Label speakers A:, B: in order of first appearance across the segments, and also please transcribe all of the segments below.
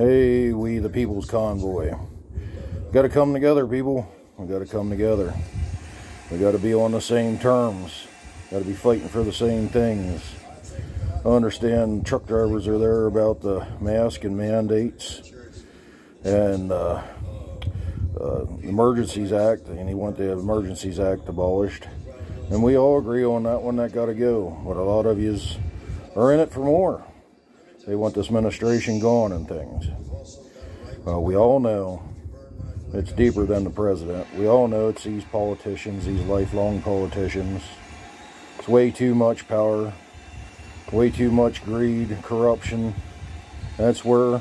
A: Hey, we the People's Convoy. Got to come together, people. We got to come together. We got to be on the same terms. Got to be fighting for the same things. I understand truck drivers are there about the mask and mandates and Emergencies Act, and he want the Emergencies Act abolished. And we all agree on that one. That got to go. But a lot of yous are in it for more. They want this administration gone and things. Well, we all know it's deeper than the president. We all know it's these politicians, these lifelong politicians. It's way too much power, way too much greed, corruption. That's where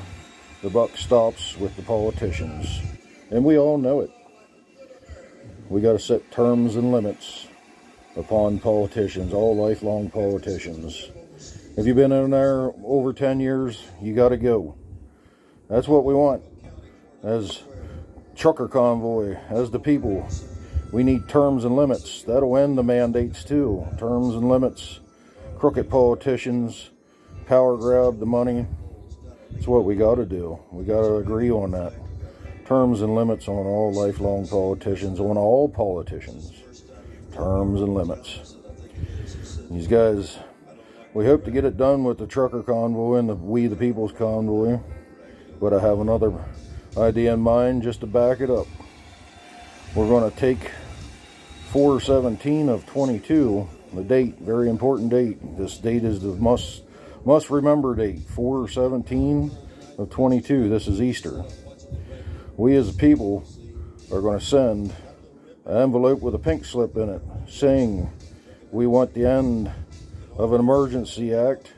A: the buck stops with the politicians. And we all know it. We got to set terms and limits upon politicians, all lifelong politicians. If you've been in there over 10 years, you got to go. That's what we want. As trucker convoy, as the people, we need terms and limits. That'll end the mandates too. Terms and limits. Crooked politicians, power grab the money. That's what we got to do. We got to agree on that. Terms and limits on all lifelong politicians, on all politicians. Terms and limits. These guys, we hope to get it done with the trucker convoy and the We the People's Convoy. But I have another idea in mind just to back it up. We're going to take 4/17 of 22, the date, very important date. This date is the must remember date, 4/17 of 22. This is Easter. We as a people are going to send an envelope with a pink slip in it saying we want the end of an emergency act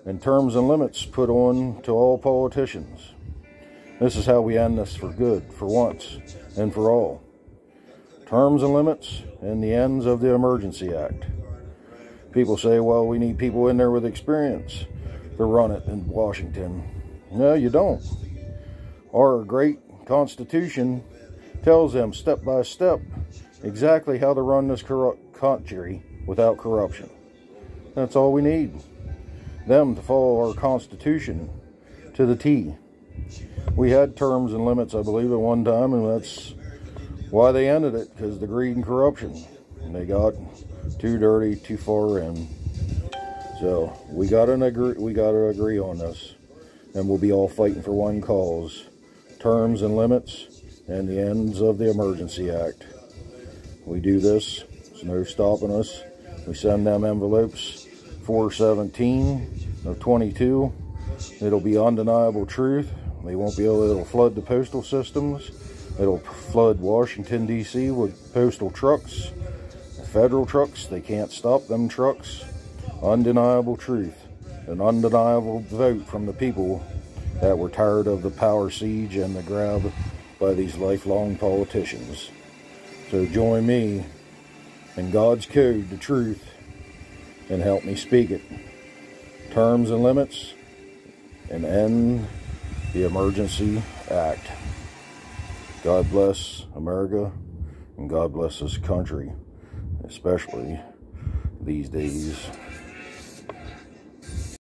A: and terms and limits put on to all politicians. This is how we end this for good, for once and for all. Terms and limits and the ends of the Emergency Act. People say, well, we need people in there with experience to run it in Washington. No, you don't. Our great Constitution tells them step by step exactly how to run this country without corruption. That's all we need. Them to follow our Constitution to the T. We had terms and limits, I believe, at one time, and that's why they ended it, because of the greed and corruption. And they got too dirty, too far in. So we gotta agree on this, and we'll be all fighting for one cause: terms and limits and the ends of the Emergency Act. We do this, there's no stopping us. We send them envelopes 4/17 of 22. It'll be undeniable truth. They won't be able to, it'll flood the postal systems. It'll flood Washington, D.C. with postal trucks, federal trucks. They can't stop them trucks. Undeniable truth. An undeniable vote from the people that were tired of the power siege and the grab by these lifelong politicians. So join me in God's code, the truth, and help me speak it. Terms and limits and end the Emergency Act. God bless America, and God bless this country, especially these days.